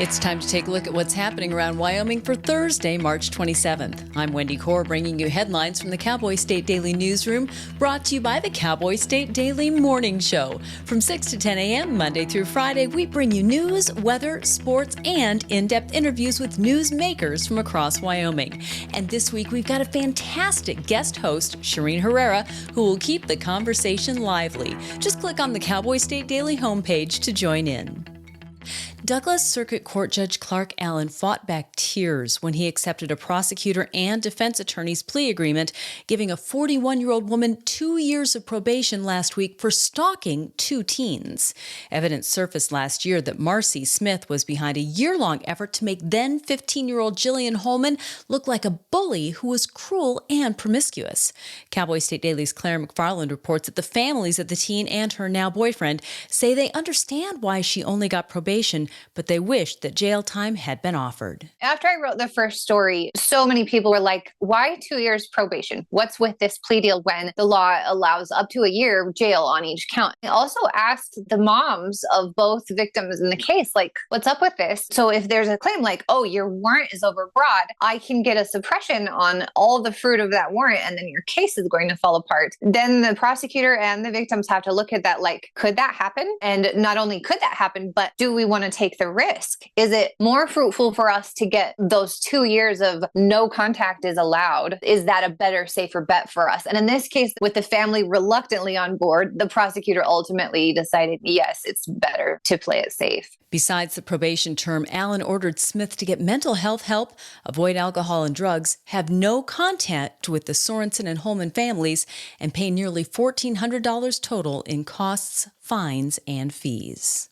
It's time to take a look at what's happening around Wyoming for Thursday, March 27th. I'm Wendy Corr, bringing you headlines from the Cowboy State Daily newsroom, brought to you by the Cowboy State Daily Morning Show. From 6 to 10 a.m., Monday through Friday, we bring you news, weather, sports, and in-depth interviews with news makers from across Wyoming. And this week, we've got a fantastic guest host, Shireen Herrera, who will keep the conversation lively. Just click on the Cowboy State Daily homepage to join in. Douglas Circuit Court Judge Clark Allen fought back tears when he accepted a prosecutor and defense attorney's plea agreement, giving a 41-year-old woman 2 years of probation last week for stalking two teens. Evidence surfaced last year that Marcy Smith was behind a year-long effort to make then 15-year-old Jillian Holman look like a bully who was cruel and promiscuous. Cowboy State Daily's Claire McFarland reports that the families of the teen and her now boyfriend say they understand why she only got probation, but they wish that jail time had been offered. After I wrote the first story, so many people were like, why 2 years probation? What's with this plea deal when the law allows up to a year of jail on each count? I also asked the moms of both victims in the case, like, what's up with this? So if there's a claim like, oh, your warrant is overbroad, I can get a suppression on all the fruit of that warrant, and then your case is going to fall apart. Then the prosecutor and the victims have to look at that like, could that happen? And not only could that happen, but do we want to take the risk? Is it more fruitful for us to get those 2 years of no contact is allowed? Is that a better, safer bet for us? And in this case, with the family reluctantly on board, the prosecutor ultimately decided, yes, it's better to play it safe. Besides the probation term, Allen ordered Smith to get mental health help, avoid alcohol and drugs, have no contact with the Sorensen and Holman families, and pay nearly $1,400 total in costs, fines, and fees.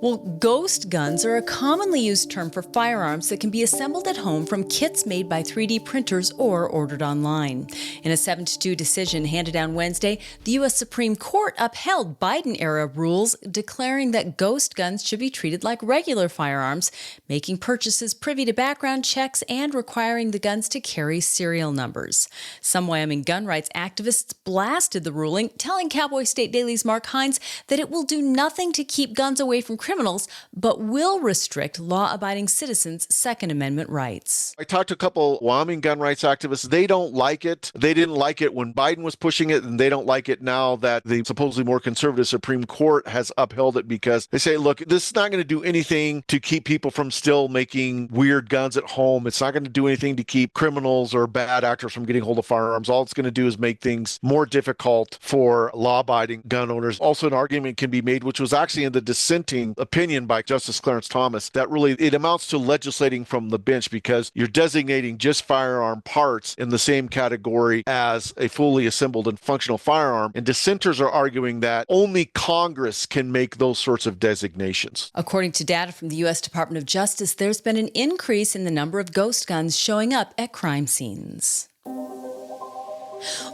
Well, ghost guns are a commonly used term for firearms that can be assembled at home from kits made by 3D printers or ordered online. In a 7-2 decision handed down Wednesday, the U.S. Supreme Court upheld Biden-era rules declaring that ghost guns should be treated like regular firearms, making purchases privy to background checks and requiring the guns to carry serial numbers. Some Wyoming gun rights activists blasted the ruling, telling Cowboy State Daily's Mark Hines that it will do nothing to keep guns away from criminals, but will restrict law-abiding citizens' Second Amendment rights. I talked to a couple Wyoming gun rights activists. They don't like it. They didn't like it when Biden was pushing it, and they don't like it now that the supposedly more conservative Supreme Court has upheld it, because they say, look, this is not going to do anything to keep people from still making weird guns at home. It's not going to do anything to keep criminals or bad actors from getting hold of firearms. All it's going to do is make things more difficult for law-abiding gun owners. Also, an argument can be made, which was actually in the dissenting opinion by Justice Clarence Thomas, that really it amounts to legislating from the bench, because you're designating just firearm parts in the same category as a fully assembled and functional firearm. And dissenters are arguing that only Congress can make those sorts of designations. According to data from the U.S. Department of Justice, there's been an increase in the number of ghost guns showing up at crime scenes.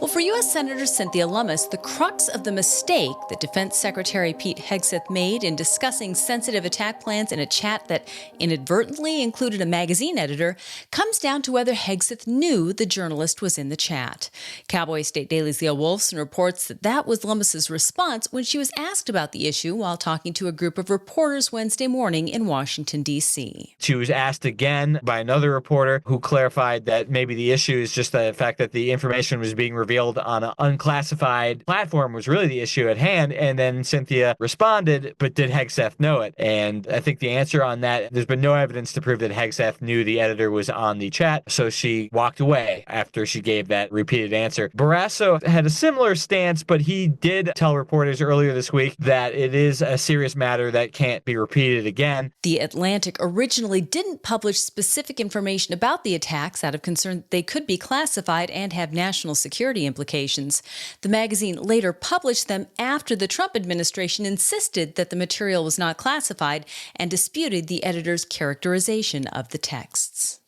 Well, for U.S. Senator Cynthia Lummis, the crux of the mistake that Defense Secretary Pete Hegseth made in discussing sensitive attack plans in a chat that inadvertently included a magazine editor comes down to whether Hegseth knew the journalist was in the chat. Cowboy State Daily's Leah Wolfson reports that that was Lummis's response when she was asked about the issue while talking to a group of reporters Wednesday morning in Washington, D.C. She was asked again by another reporter who clarified that maybe the issue is just the fact that the information was being revealed on an unclassified platform was really the issue at hand. And then Cynthia responded, but did Hegseth know it? And I think the answer on that, there's been no evidence to prove that Hegseth knew the editor was on the chat, so she walked away after she gave that repeated answer. Barrasso had a similar stance, but he did tell reporters earlier this week that it is a serious matter that can't be repeated again. The Atlantic originally didn't publish specific information about the attacks out of concern that they could be classified and have national security implications. The magazine later published them after the Trump administration insisted that the material was not classified and disputed the editor's characterization of the texts.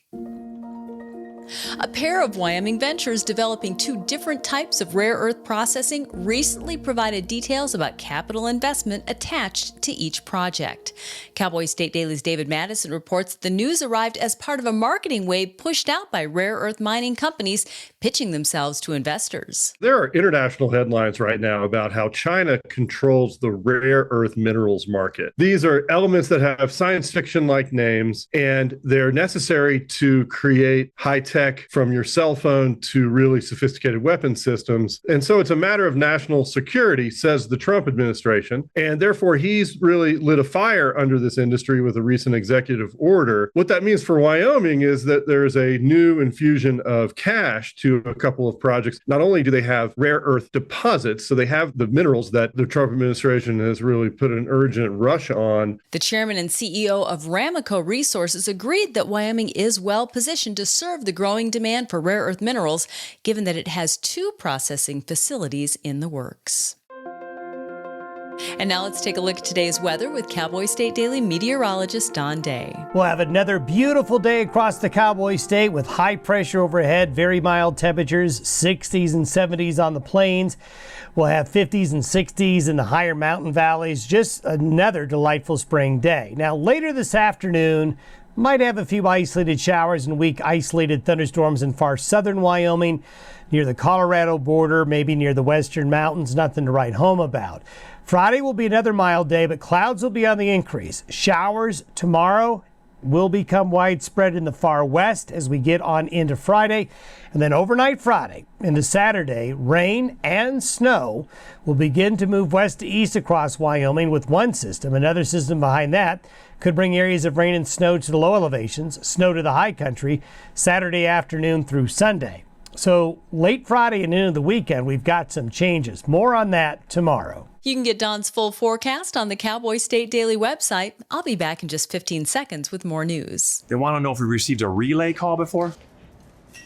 A pair of Wyoming ventures developing two different types of rare earth processing recently provided details about capital investment attached to each project. Cowboy State Daily's David Madison reports the news arrived as part of a marketing wave pushed out by rare earth mining companies pitching themselves to investors. There are international headlines right now about how China controls the rare earth minerals market. These are elements that have science fiction-like names, and they're necessary to create high-tech, from your cell phone to really sophisticated weapon systems. And so it's a matter of national security, says the Trump administration. And therefore, he's really lit a fire under this industry with a recent executive order. What that means for Wyoming is that there's a new infusion of cash to a couple of projects. Not only do they have rare earth deposits, so they have the minerals that the Trump administration has really put an urgent rush on. The chairman and CEO of Ramaco Resources agreed that Wyoming is well positioned to serve the growing demand for rare earth minerals, given that it has two processing facilities in the works. And now let's take a look at today's weather with Cowboy State Daily meteorologist Don Day. We'll have another beautiful day across the Cowboy State with high pressure overhead, very mild temperatures, 60s and 70s on the plains. We'll have 50s and 60s in the higher mountain valleys. Just another delightful spring day. Now, later this afternoon, might have a few isolated showers and weak isolated thunderstorms in far southern Wyoming, near the Colorado border, maybe near the western mountains. Nothing to write home about. Friday will be another mild day, but clouds will be on the increase. Showers tomorrow will become widespread in the far west as we get on into Friday. And then overnight Friday into Saturday, rain and snow will begin to move west to east across Wyoming with one system. Another system behind that could bring areas of rain and snow to the low elevations, snow to the high country, Saturday afternoon through Sunday. So late Friday and into the weekend, we've got some changes. More on that tomorrow. You can get Don's full forecast on the Cowboy State Daily website. I'll be back in just 15 seconds with more news. They want to know if we received a relay call before?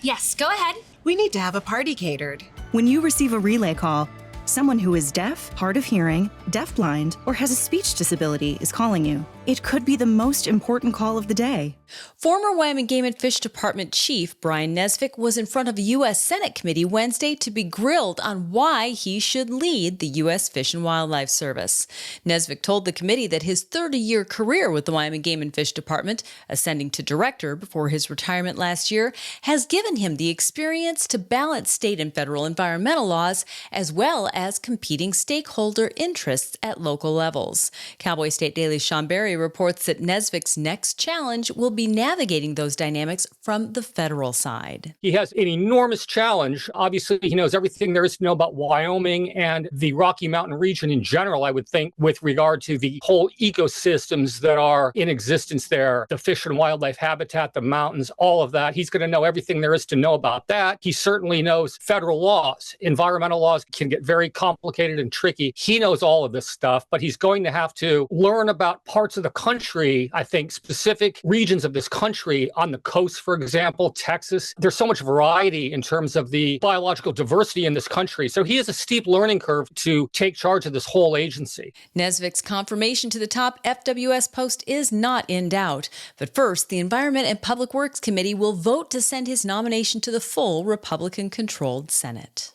Yes, go ahead. We need to have a party catered. When you receive a relay call, someone who is deaf, hard of hearing, deafblind, or has a speech disability is calling you. It could be the most important call of the day. Former Wyoming Game and Fish Department Chief Brian Nesvik was in front of a U.S. Senate committee Wednesday to be grilled on why he should lead the U.S. Fish and Wildlife Service. Nesvik told the committee that his 30-year career with the Wyoming Game and Fish Department, ascending to director before his retirement last year, has given him the experience to balance state and federal environmental laws as well as competing stakeholder interests at local levels. Cowboy State Daily's Sean Berry reports that Nesvik's next challenge will be navigating those dynamics from the federal side. He has an enormous challenge. Obviously, he knows everything there is to know about Wyoming and the Rocky Mountain region in general, I would think, with regard to the whole ecosystems that are in existence there, the fish and wildlife habitat, the mountains, all of that. He's going to know everything there is to know about that. He certainly knows federal laws. Environmental laws can get very complicated and tricky. He knows all of this stuff, but he's going to have to learn about parts of the country, I think, specific regions of this country on the coast, for example, Texas. There's so much variety in terms of the biological diversity in this country. So he has a steep learning curve to take charge of this whole agency. Nesvik's confirmation to the top FWS post is not in doubt. But first, the Environment and Public Works Committee will vote to send his nomination to the full Republican-controlled Senate.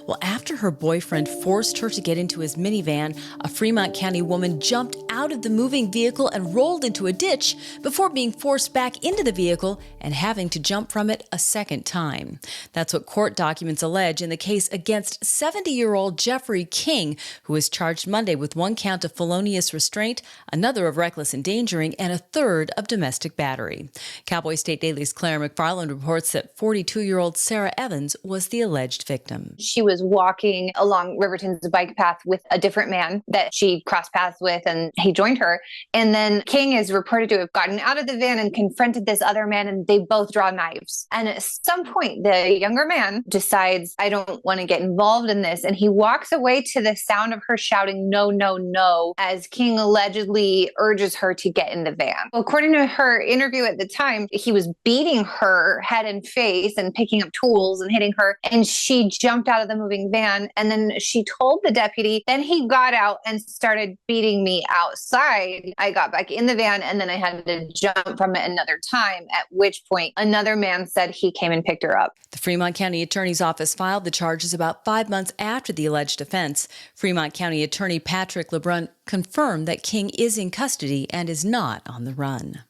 Well, after her boyfriend forced her to get into his minivan, a Fremont County woman jumped out of the moving vehicle and rolled into a ditch before being forced back into the vehicle and having to jump from it a second time. That's what court documents allege in the case against 70-year-old Jeffrey King, who was charged Monday with one count of felonious restraint, another of reckless endangering, and a third of domestic battery. Cowboy State Daily's Claire McFarland reports that 42-year-old Sarah Evans was the alleged victim. She was walking along Riverton's bike path with a different man that she crossed paths with, and he joined her. And then King is reported to have gotten out of the van and confronted this other man, and they both draw knives. And at some point, the younger man decides, I don't want to get involved in this. And he walks away to the sound of her shouting, no, no, no, as King allegedly urges her to get in the van. According to her interview at the time, he was beating her head and face and picking up tools and hitting her. And she jumped out out of the moving van. And then she told the deputy, then he got out and started beating me outside. I got back in the van and then I had to jump from it another time, at which point another man said he came and picked her up. The Fremont County Attorney's Office filed the charges about 5 months after the alleged offense. Fremont County Attorney Patrick LeBrun confirmed that King is in custody and is not on the run.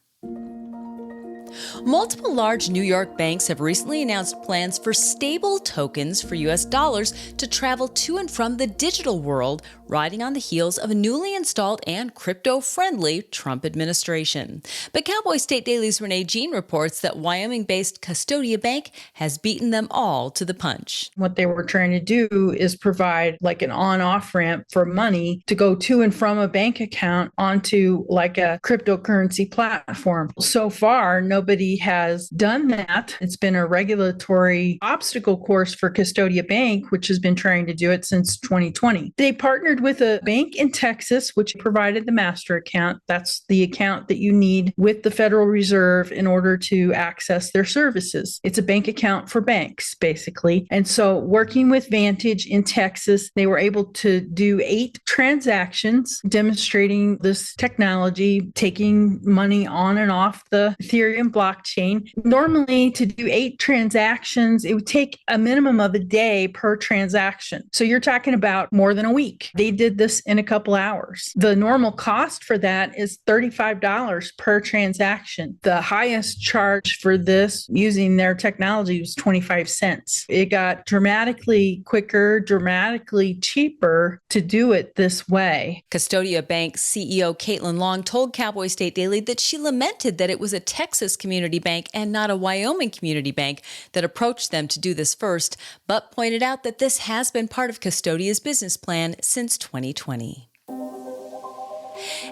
Multiple large New York banks have recently announced plans for stable tokens for U.S. dollars to travel to and from the digital world, riding on the heels of a newly installed and crypto-friendly Trump administration. But Cowboy State Daily's Renee Jean reports that Wyoming-based Custodia Bank has beaten them all to the punch. What they were trying to do is provide like an on-off ramp for money to go to and from a bank account onto like a cryptocurrency platform. So far, nobody has done that. It's been a regulatory obstacle course for Custodia Bank, which has been trying to do it since 2020. They partnered with a bank in Texas, which provided the master account. That's the account that you need with the Federal Reserve in order to access their services. It's a bank account for banks, basically. And so working with Vantage in Texas, they were able to do 8 transactions demonstrating this technology, taking money on and off the Ethereum blockchain. Normally, to do 8 transactions, it would take a minimum of a day per transaction. So you're talking about more than a week. They did this in a couple hours. The normal cost for that is $35 per transaction. The highest charge for this using their technology was 25 cents. It got dramatically quicker, dramatically cheaper to do it this way. Custodia Bank CEO Caitlin Long told Cowboy State Daily that she lamented that it was a Texas community bank and not a Wyoming community bank that approached them to do this first, but pointed out that this has been part of Custodia's business plan since 2020.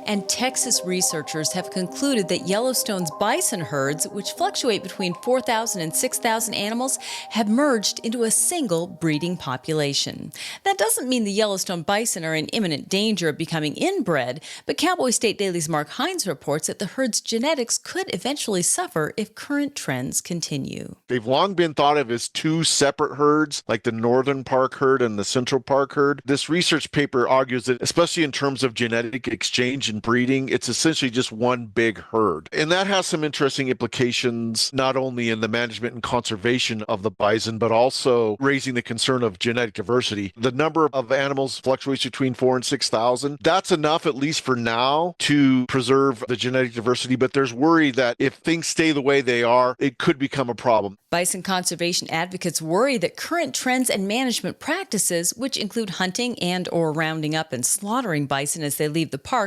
And Texas researchers have concluded that Yellowstone's bison herds, which fluctuate between 4,000 and 6,000 animals, have merged into a single breeding population. That doesn't mean the Yellowstone bison are in imminent danger of becoming inbred, but Cowboy State Daily's Mark Hines reports that the herd's genetics could eventually suffer if current trends continue. They've long been thought of as 2 separate herds, like the Northern Park herd and the Central Park herd. This research paper argues that, especially in terms of genetic exchange and breeding, it's essentially just one big herd. And that has some interesting implications, not only in the management and conservation of the bison, but also raising the concern of genetic diversity. The number of animals fluctuates between 4,000 and 6,000. That's enough, at least for now, to preserve the genetic diversity. But there's worry that if things stay the way they are, it could become a problem. Bison conservation advocates worry that current trends and management practices, which include hunting and or rounding up and slaughtering bison as they leave the park,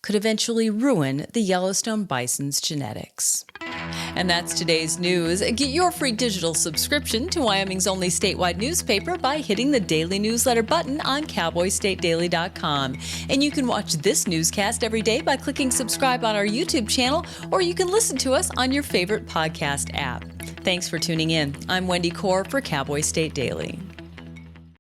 could eventually ruin the Yellowstone bison's genetics. And that's today's news. Get your free digital subscription to Wyoming's only statewide newspaper by hitting the daily newsletter button on cowboystatedaily.com. And you can watch this newscast every day by clicking subscribe on our YouTube channel, or you can listen to us on your favorite podcast app. Thanks for tuning in. I'm Wendy Corr for Cowboy State Daily.